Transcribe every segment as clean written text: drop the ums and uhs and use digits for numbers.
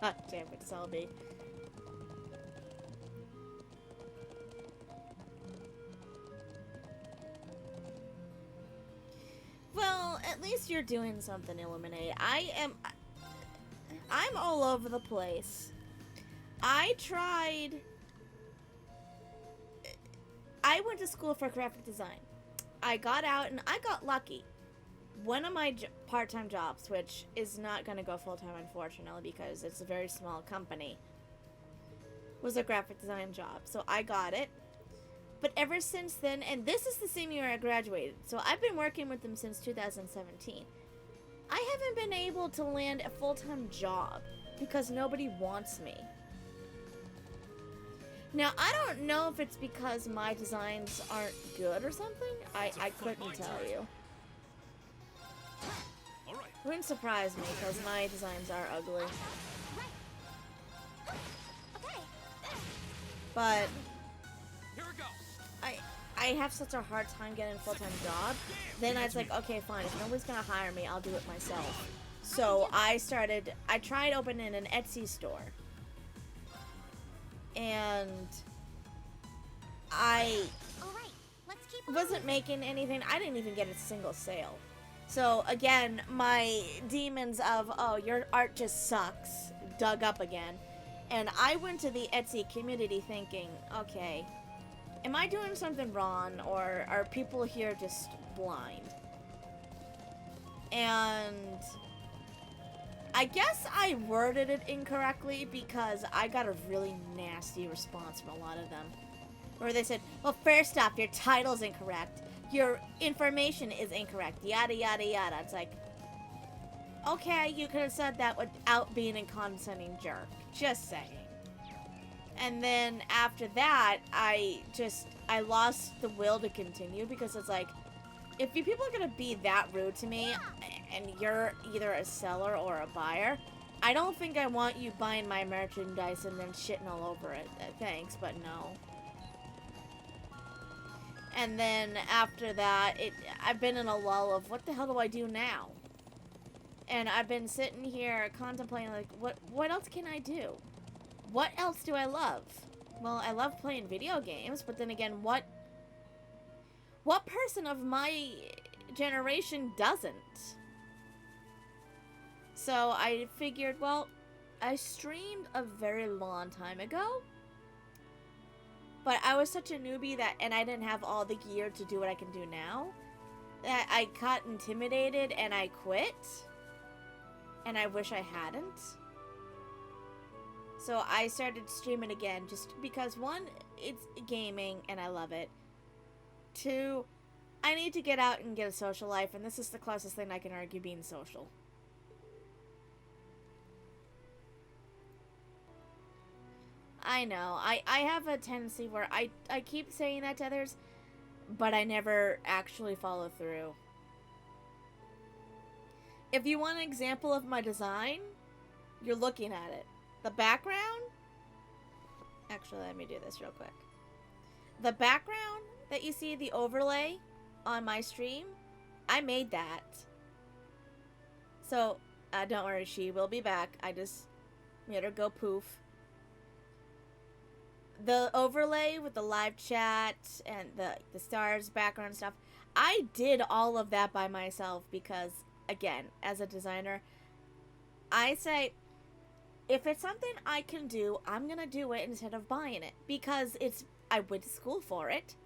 God damn it, Selby. Well, at least you're doing something, Illuminate. I'm all over the place. I went to school for graphic design. I got out and I got lucky. One of my part-time jobs, which is not going to go full-time unfortunately because it's a very small company, was a graphic design job. So I got it. But ever since then, and this is the same year I graduated, so I've been working with them since 2017. I haven't been able to land a full-time job because nobody wants me. Now, I don't know if it's because my designs aren't good or something. I couldn't tell you. It wouldn't surprise me because my designs are ugly. But I have such a hard time getting a full-time job. Then I was like, okay, fine. If nobody's gonna hire me, I'll do it myself. So I tried opening an Etsy store. And I wasn't making anything. I didn't even get a single sale. So again, my demons of, oh, your art just sucks, dug up again. And I went to the Etsy community thinking, okay, am I doing something wrong, or are people here just blind? And I guess I worded it incorrectly because I got a really nasty response from a lot of them. Where they said, well, first off, your title's incorrect. Your information is incorrect. Yada, yada, yada. It's like, okay, you could have said that without being a condescending jerk. Just saying. And then after that, I lost the will to continue because it's like, if you people are going to be that rude to me and you're either a seller or a buyer, I don't think I want you buying my merchandise and then shitting all over it. Thanks, but no. And then after that, I've been in a lull of what the hell do I do now? And I've been sitting here contemplating, like, what else can I do? What else do I love? Well, I love playing video games, but then again, what person of my generation doesn't? So I figured, well, I streamed a very long time ago, but I was such a newbie and I didn't have all the gear to do what I can do now, that I got intimidated and I quit. And I wish I hadn't. So I started streaming again just because, one, it's gaming and I love it. Two, I need to get out and get a social life, and this is the closest thing I can argue being social. I know. I have a tendency where I keep saying that to others, but I never actually follow through. If you want an example of my design, you're looking at it. The background... Actually, let me do this real quick. The background that you see, the overlay on my stream, I made that. So, don't worry, she will be back. I just made her go poof. The overlay with the live chat and the stars, background stuff, I did all of that by myself because, again, as a designer, I say, if it's something I can do, I'm gonna do it instead of buying it. Because I went to school for it.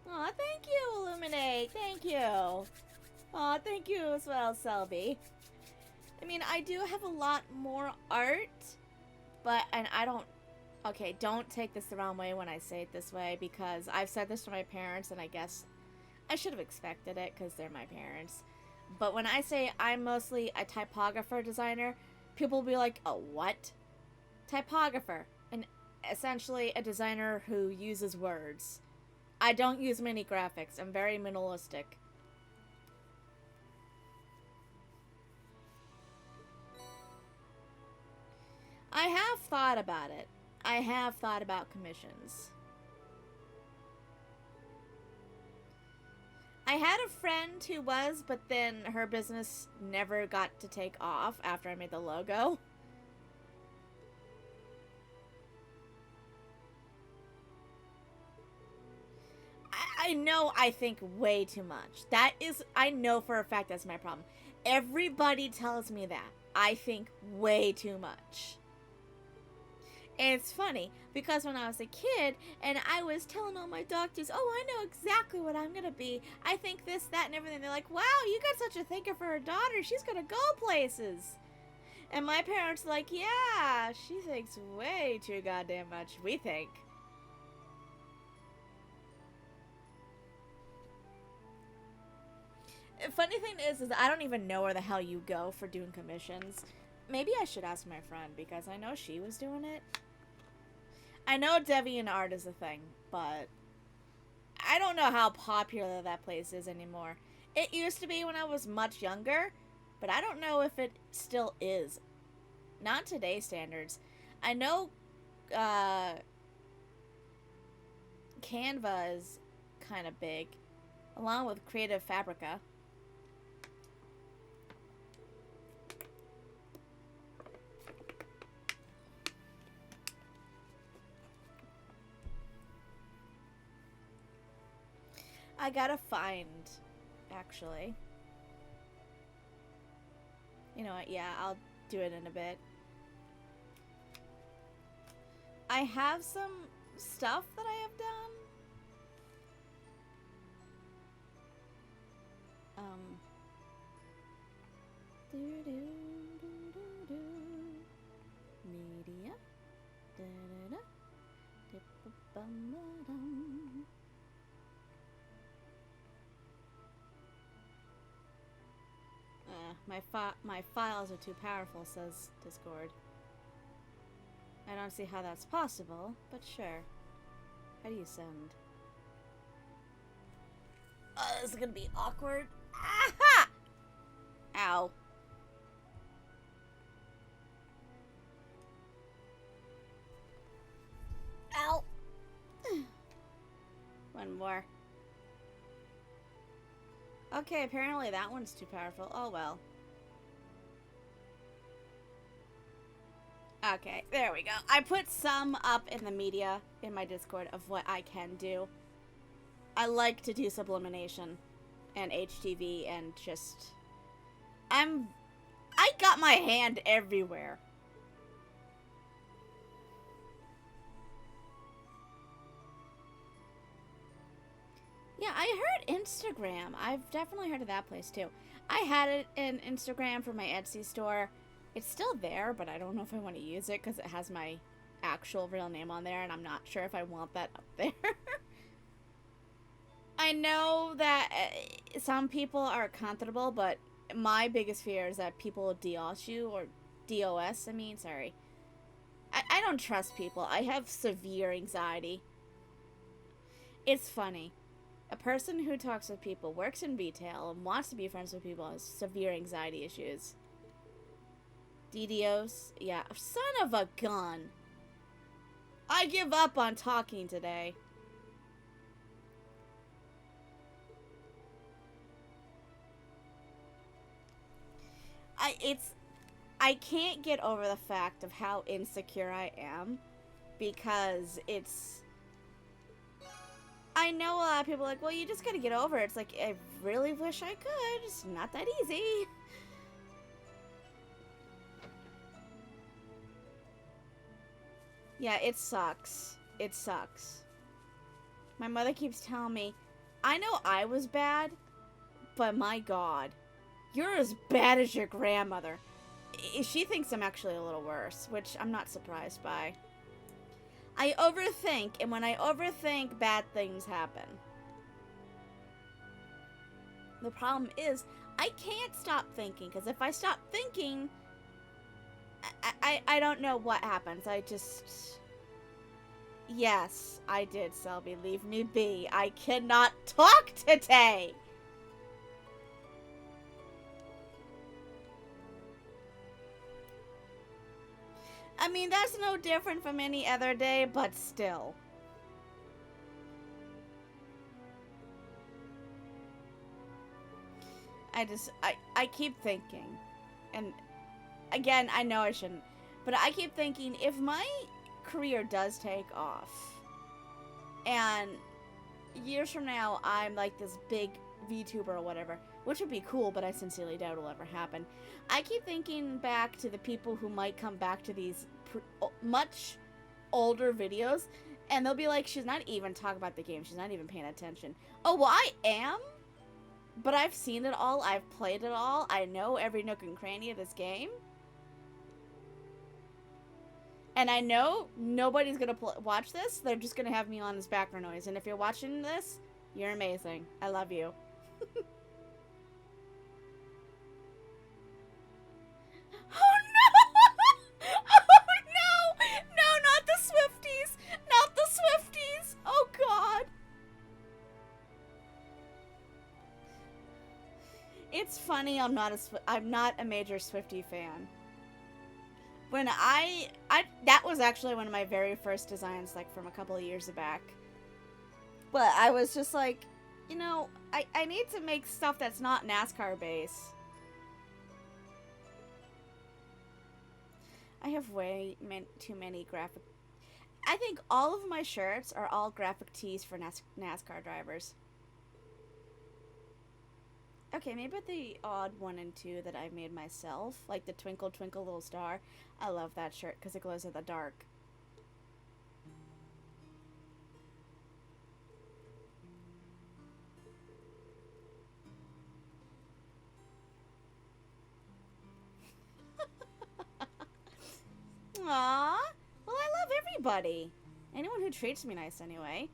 Aw, thank you, Illuminate. Thank you. Aw, thank you as well, Selby. I mean, I do have a lot more art, and I don't... Okay, don't take this the wrong way when I say it this way, because I've said this to my parents, and I guess I should have expected it, because they're my parents. But when I say I'm mostly a typographer designer, people will be like, a what? Typographer. And essentially a designer who uses words. I don't use many graphics. I'm very minimalistic. I have thought about it. I have thought about commissions. I had a friend who was, but then her business never got to take off after I made the logo. I know I think way too much. I know for a fact that's my problem. Everybody tells me that. I think way too much. And it's funny, because when I was a kid, and I was telling all my doctors, oh, I know exactly what I'm gonna be. I think this, that, and everything. They're like, wow, you got such a thinker for her daughter. She's gonna go places. And my parents are like, yeah, she thinks way too goddamn much, we think. Funny thing is I don't even know where the hell you go for doing commissions. Maybe I should ask my friend, because I know she was doing it. I know DeviantArt is a thing, but I don't know how popular that place is anymore. It used to be when I was much younger, but I don't know if it still is. Not today's standards. I know Canva is kind of big, along with Creative Fabrica. I gotta find, actually. You know what, yeah, I'll do it in a bit. I have some stuff that I have done. Media. My files are too powerful, says Discord. I don't see how that's possible, but sure. How do you send? This is gonna be awkward. Aha! Ow. Ow. One more. Okay, apparently that one's too powerful. Oh well. Okay, there we go. I put some up in the media in my Discord of what I can do. I like to do sublimination and HTV and just... I got my hand everywhere. Yeah, I heard Instagram. I've definitely heard of that place too. I had it in Instagram for my Etsy store. It's still there, but I don't know if I want to use it because it has my actual real name on there, and I'm not sure if I want that up there. I know that some people are comfortable, but my biggest fear is that people will DOS you, or DOS, I mean, sorry. I don't trust people. I have severe anxiety. It's funny. A person who talks with people, works in retail, and wants to be friends with people has severe anxiety issues. DDoS? Yeah. Son of a gun. I give up on talking today. I can't get over the fact of how insecure I am, because it's... I know a lot of people are like, well, you just gotta get over it. It's like, I really wish I could. It's not that easy. Yeah, it sucks. It sucks. My mother keeps telling me, I know I was bad, but my God, you're as bad as your grandmother. She thinks I'm actually a little worse, which I'm not surprised by. I overthink, and when I overthink, bad things happen. The problem is, I can't stop thinking, because if I stop thinking, I don't know what happens. I just... Yes, I did, Selby. Leave me be. I cannot talk today! I mean, that's no different from any other day, but still. I keep thinking, and again, I know I shouldn't, but I keep thinking if my career does take off, and years from now I'm like this big VTuber or whatever, which would be cool, but I sincerely doubt it'll ever happen. I keep thinking back to the people who might come back to these much older videos, and they'll be like, she's not even talking about the game, she's not even paying attention. Oh, well, I am, but I've seen it all, I've played it all, I know every nook and cranny of this game. And I know nobody's gonna watch this, they're just gonna have me on as background noise. And if you're watching this, you're amazing. I love you. Oh no! Oh no! No, not the Swifties! Not the Swifties! Oh god! It's funny, I'm not a major Swiftie fan. When that was actually one of my very first designs, like from a couple of years back. But I was just like, you know, I need to make stuff that's not NASCAR based. I have too many graphic. I think all of my shirts are all graphic tees for NASCAR drivers. Okay, maybe the odd 1 and 2 that I made myself, like the Twinkle Twinkle Little Star. I love that shirt because it glows in the dark. Aww. Well, I love everybody. Anyone who treats me nice, anyway.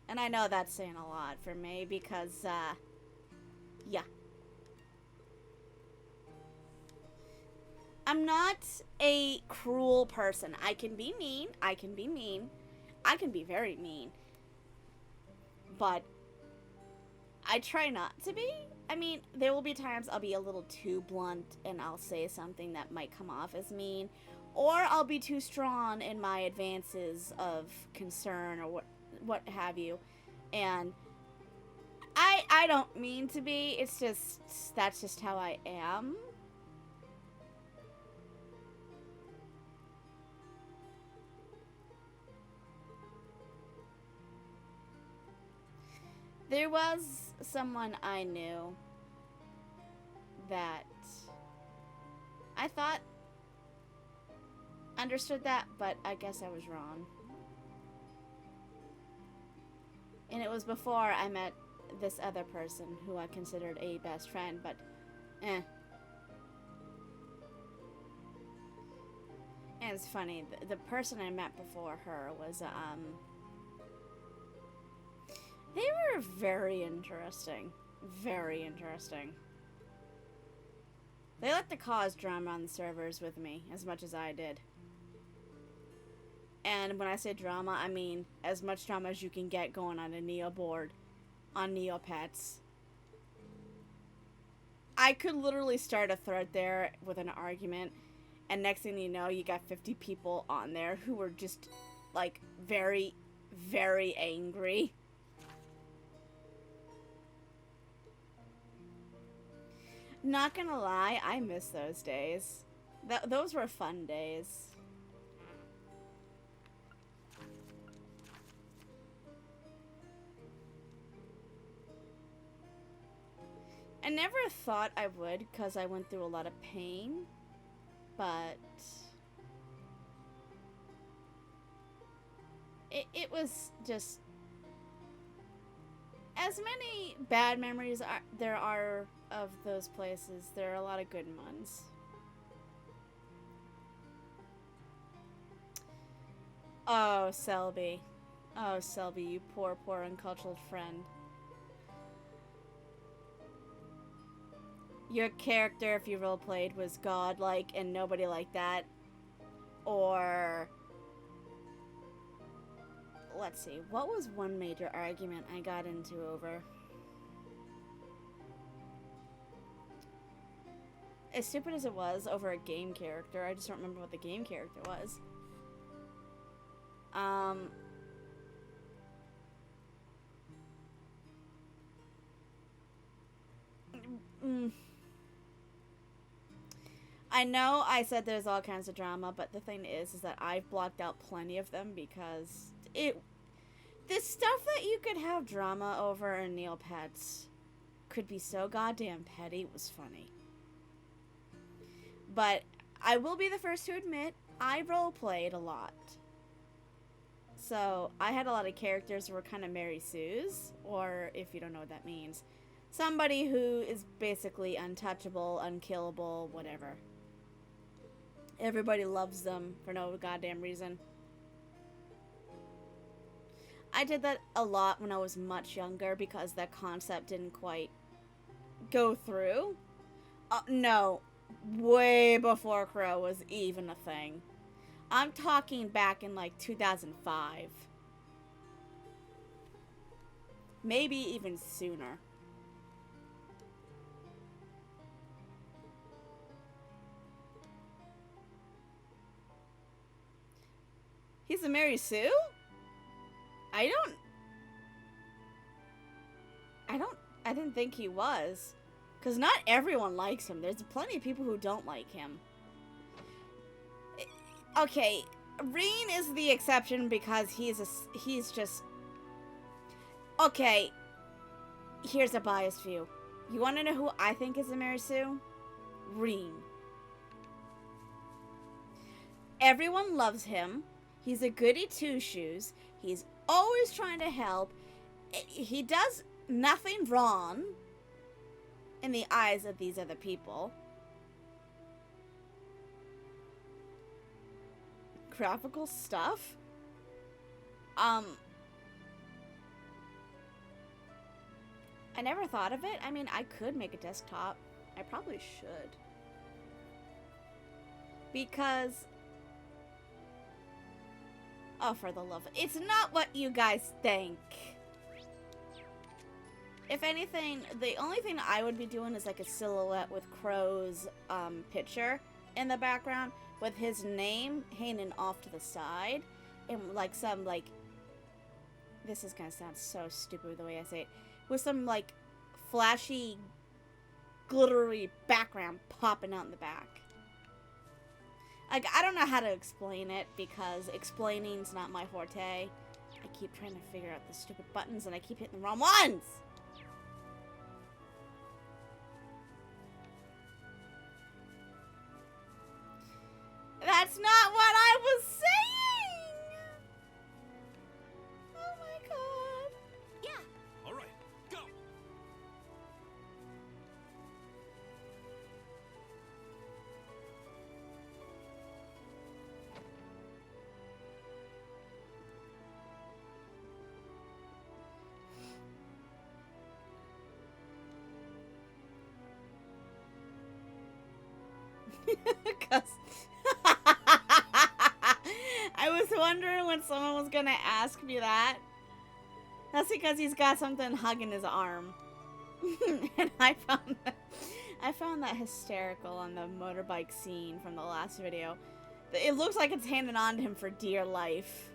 And I know that's saying a lot for me because, yeah. I'm not a cruel person. I can be mean. I can be mean. I can be very mean. But I try not to be. I mean, there will be times I'll be a little too blunt and I'll say something that might come off as mean. Or I'll be too strong in my advances of concern or what have you. And I don't mean to be. It's just, that's just how I am. There was someone I knew that I thought understood that, but I guess I was wrong. And it was before I met this other person who I considered a best friend, but And it's funny, the person I met before her was, they were very interesting. Very interesting. They let the cause drama on the servers with me as much as I did. And when I say drama, I mean as much drama as you can get going on a Neo board, on Neopets. I could literally start a thread there with an argument, and next thing you know, you got 50 people on there who were just, like, very, very angry. Not gonna lie, I miss those days. Those were fun days. I never thought I would, because I went through a lot of pain, but it was just, as many bad memories there are of those places, there are a lot of good ones. Oh, Selby. Oh, Selby, you poor, poor uncultured friend. Your character, if you roleplayed, was godlike and nobody liked that. Or, let's see, what was one major argument I got into over? As stupid as it was, over a game character. I just don't remember what the game character was. I know I said there's all kinds of drama, but the thing is that I've blocked out plenty of them because this stuff that you could have drama over in Neopets could be so goddamn petty. It was funny. But I will be the first to admit, I roleplayed a lot. So I had a lot of characters who were kind of Mary Sue's, or if you don't know what that means, somebody who is basically untouchable, unkillable, whatever. Everybody loves them for no goddamn reason. I did that a lot when I was much younger because that concept didn't quite go through. No, way before Crow was even a thing. I'm talking back in like 2005. Maybe even sooner. He's a Mary Sue? I didn't think he was. Because not everyone likes him. There's plenty of people who don't like him. Okay, Rean is the exception because he's just... Okay, here's a biased view. You want to know who I think is a Mary Sue? Rean. Everyone loves him. He's a goody two-shoes. He's always trying to help. He does nothing wrong in the eyes of these other people. Graphical stuff? I never thought of it. I mean, I could make a desktop. I probably should. Because... Oh, for the love of... It's not what you guys think. If anything, the only thing I would be doing is like a silhouette with Crow's picture in the background with his name hanging off to the side. And like some like... This is gonna sound so stupid the way I say it. With some like flashy, glittery background popping out in the back. Like, I don't know how to explain it because explaining's not my forte. I keep trying to figure out the stupid buttons and I keep hitting the wrong ones! That's not what I was saying! Oh my god. Yeah. All right, go. Cause I was wondering when someone was gonna ask me that. That's because he's got something hugging his arm. And I found that hysterical on the motorbike scene from the last video. It looks like it's handing on to him for dear life.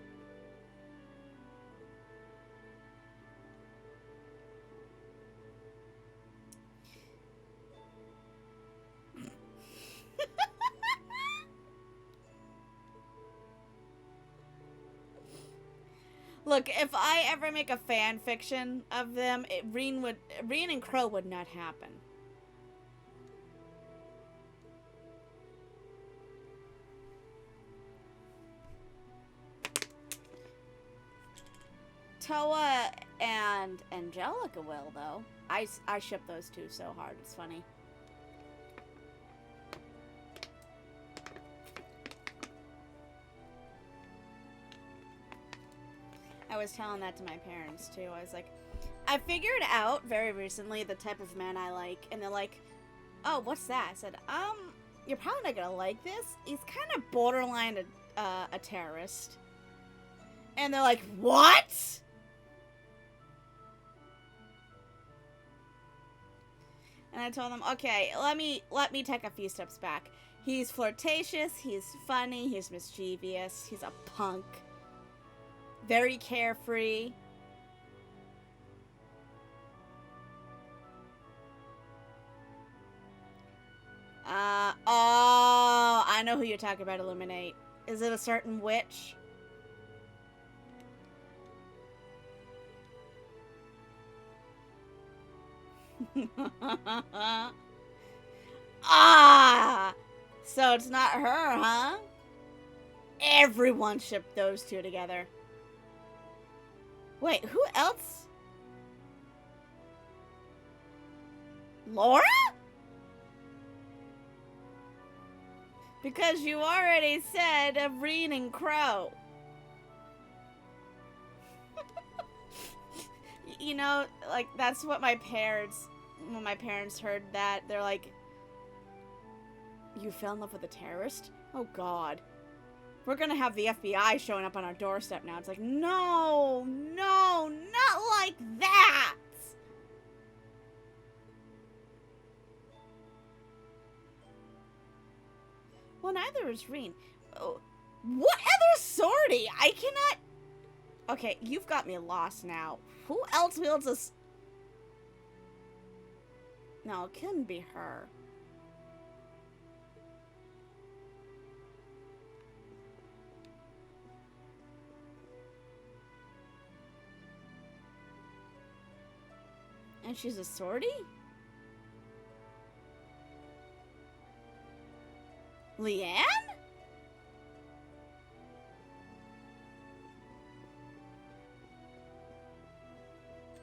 Look, if I ever make a fan fiction of them, Rean and Crow would not happen. Toa and Angelica will, though. I ship those two so hard, it's funny. I was telling that to my parents, too. I was like, I figured out very recently the type of man I like. And they're like, oh, what's that? I said, you're probably not gonna like this. He's kind of borderline a terrorist. And they're like, what? And I told them, okay, let me take a few steps back. He's flirtatious, he's funny, he's mischievous, he's a punk. Very carefree. know who you're talking about, Illuminate. Is it a certain witch? Ah! So it's not her, huh? Everyone shipped those two together. Wait, who else? Laura? Because you already said of Rean and Crow. You know, like, that's what my parents, when my parents heard that, they're like, you fell in love with a terrorist? Oh, God. We're gonna have the FBI showing up on our doorstep now. It's like, no, no, not like that! Well, neither is Rean. Oh, what other sortie? I cannot... Okay, you've got me lost now. Who else wields a... No, it couldn't be her. And she's a sortie? Leanne?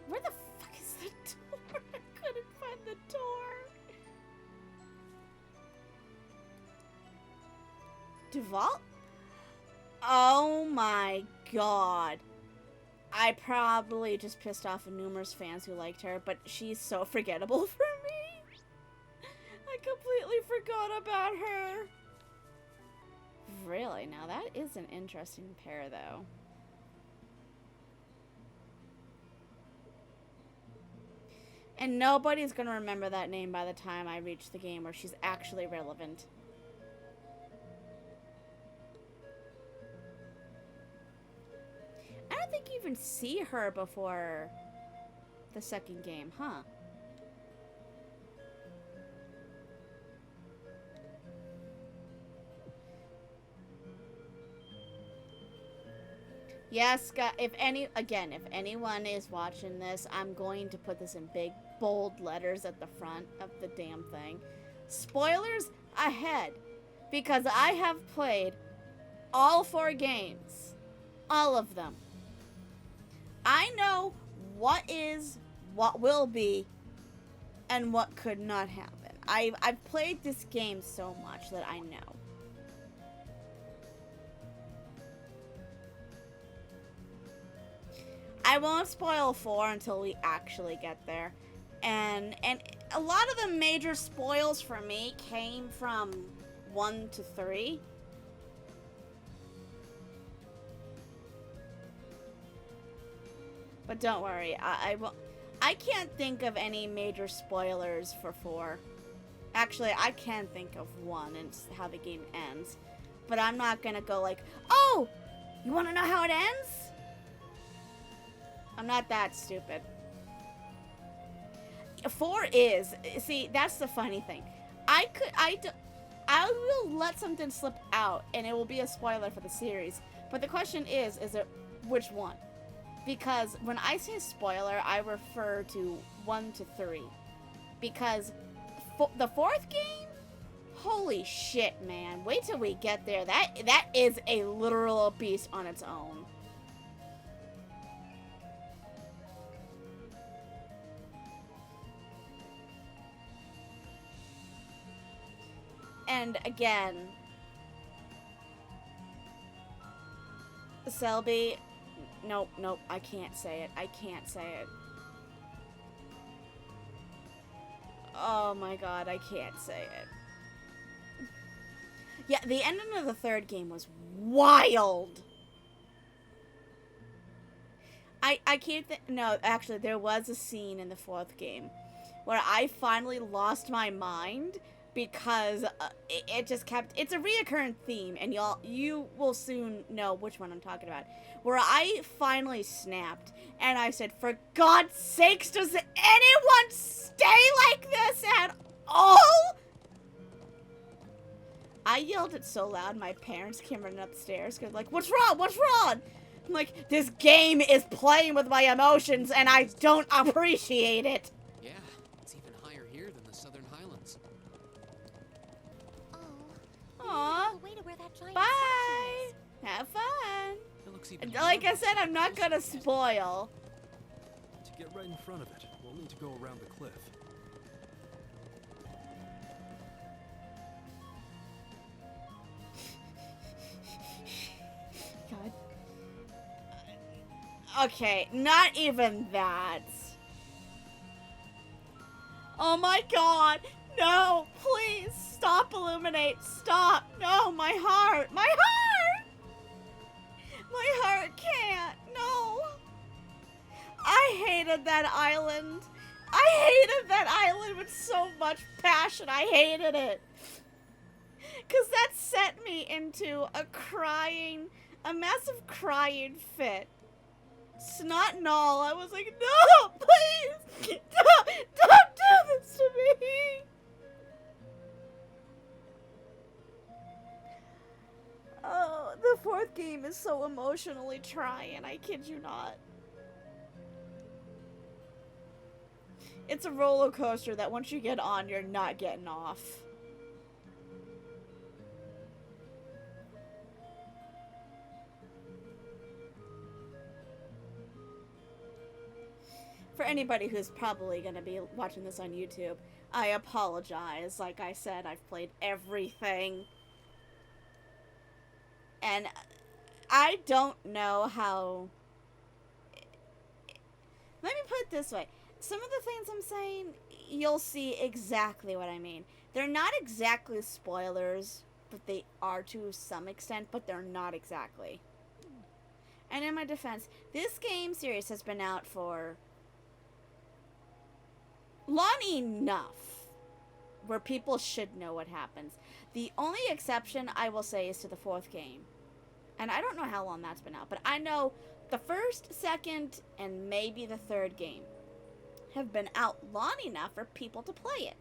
Where the fuck is the door? I couldn't find the door. Duval? Oh my god. I probably just pissed off numerous fans who liked her, but she's so forgettable for me. I completely forgot about her. Really? Now that is an interesting pair, though. And nobody's gonna remember that name by the time I reach the game where she's actually relevant. I don't think you even see her before the second game, huh? Yes, if anyone is watching this, I'm going to put this in big, bold letters at the front of the damn thing. Spoilers ahead, because I have played all 4 games. All of them. I know what is, what will be, and what could not happen. I've played this game so much that I know. I won't spoil 4 until we actually get there. And a lot of the major spoils for me came from 1 to 3. But don't worry, I can't think of any major spoilers for 4. Actually, I can think of 1 and how the game ends. But I'm not gonna go like, oh, you wanna know how it ends? I'm not that stupid. 4 is, see, that's the funny thing. I will let something slip out and it will be a spoiler for the series. But the question is it which one? Because when I say spoiler, I refer to 1 to 3. Because the 4th game, holy shit, man. Wait till we get there. That is a literal beast on its own. And again, Selby, nope, I can't say it. I can't say it. Oh my god, I can't say it. Yeah, the ending of the 3rd game was wild. I can't no, actually, there was a scene in the 4th game where I finally lost my mind because it just kept, it's a reoccurring theme, and you will soon know which one I'm talking about, where I finally snapped and I said, for God's sakes, does anyone stay like this at all? I yelled it so loud, my parents came running upstairs. They're like, "What's wrong? What's wrong?" I'm like, "This game is playing with my emotions, and I don't appreciate it." Yeah, it's even higher here than the Southern Highlands. Oh. Aw, Way to where that giant bye. statue is. Have fun. It looks even Like I more said, I'm not gonna closer. spoil. To get right in front of it, we'll need to go around the cliff. God. Okay, not even that. Oh my god! No! Please! Stop, Illuminate! Stop! No! My heart! My heart! My heart can't! No! I hated that island! I hated that island with so much passion! I hated it! Because that set me into a massive crying fit. Snot and all, I was like, no, please, don't do this to me. Oh, the fourth game is so emotionally trying, I kid you not. It's a roller coaster that once you get on, you're not getting off. For anybody who's probably going to be watching this on YouTube, I apologize. Like I said, I've played everything. And I don't know how... Let me put it this way. Some of the things I'm saying, you'll see exactly what I mean. They're not exactly spoilers, but they are to some extent, but they're not exactly. And in my defense, this game series has been out for long enough where people should know what happens. The only exception I will say is to the fourth game. And I don't know how long that's been out, but I know the first, second, and maybe the third game have been out long enough for people to play it.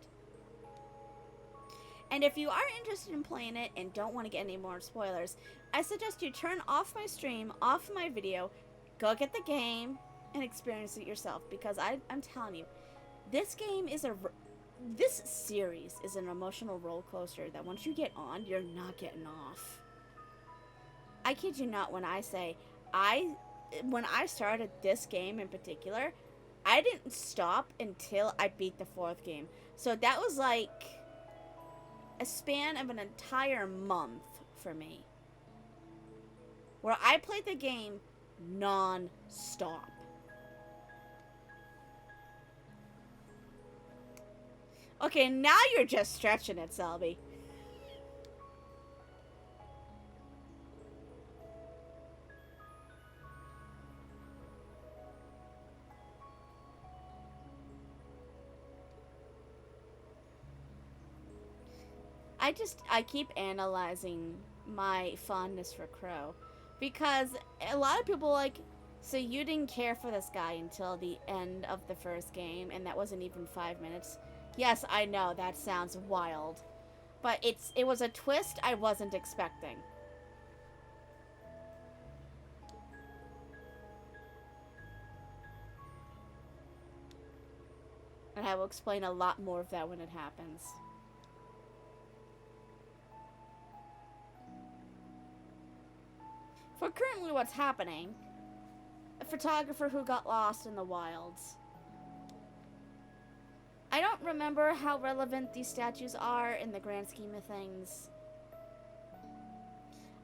And if you are interested in playing it and don't want to get any more spoilers, I suggest you turn off my stream, off my video, go get the game, and experience it yourself. Because I'm telling you, this game is this series is an emotional roller coaster that once you get on, you're not getting off. I kid you not when I say, when I started this game in particular, I didn't stop until I beat the fourth game. So that was like a span of an entire month for me, where I played the game non-stop. Okay, now you're just stretching it, Selby. I keep analyzing my fondness for Crow, because a lot of people like, so you didn't care for this guy until the end of the first game, and that wasn't even 5 minutes. Yes, I know, that sounds wild, but it was a twist I wasn't expecting. And I will explain a lot more of that when it happens. For currently what's happening, a photographer who got lost in the wilds. I don't remember how relevant these statues are in the grand scheme of things.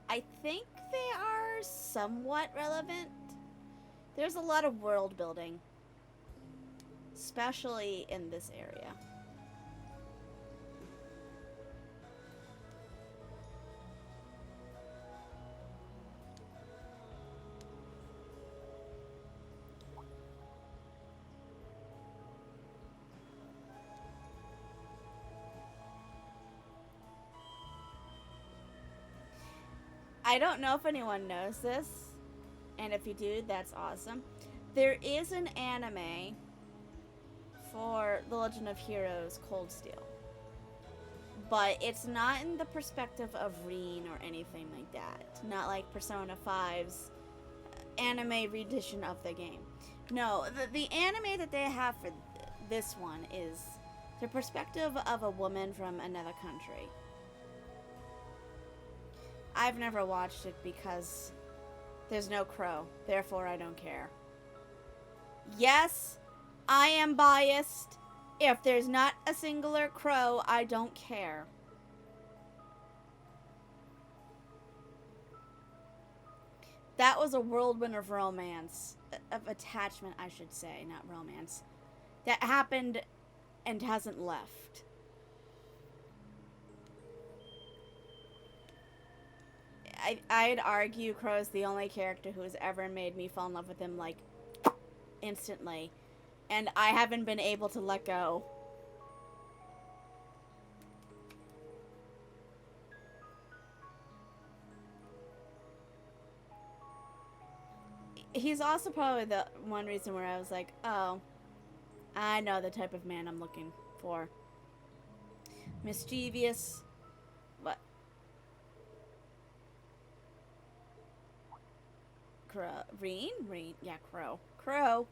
I think they are somewhat relevant. There's a lot of world building, especially in this area. I don't know if anyone knows this, and if you do, that's awesome. There is an anime for The Legend of Heroes Cold Steel. but it's not in the perspective of Rean or anything like that. Not like Persona 5's anime rendition of the game. No, the anime that they have for this one is the perspective of a woman from another country. I've never watched it because there's no crow, therefore I don't care. Yes, I am biased. If there's not a singular crow, I don't care. That was a whirlwind of romance. Of attachment, I should say, not romance. That happened and hasn't left. I'd argue Crow's the only character who has ever made me fall in love with him, like, instantly. And I haven't been able to let go. He's also probably the one reason where I was like, oh, I know the type of man I'm looking for. Mischievous. What? Crow. Rean? Rean. Yeah, Crow. Crow.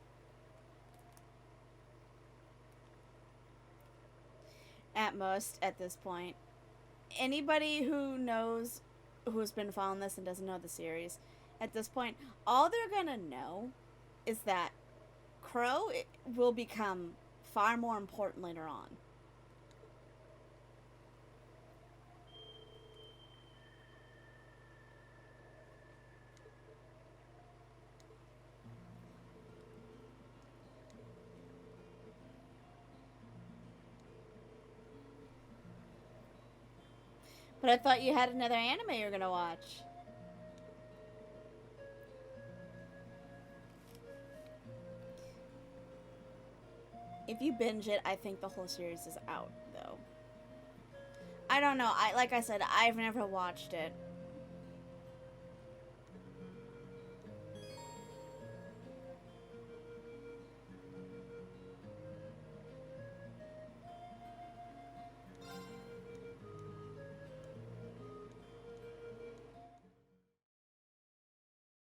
At most, at this point. Anybody who knows, who's been following this and doesn't know the series, at this point, all they're gonna know is that Crow will become far more important later on. But I thought you had another anime you were gonna watch. If you binge it, I think the whole series is out, though. I don't know. Like I said, I've never watched it.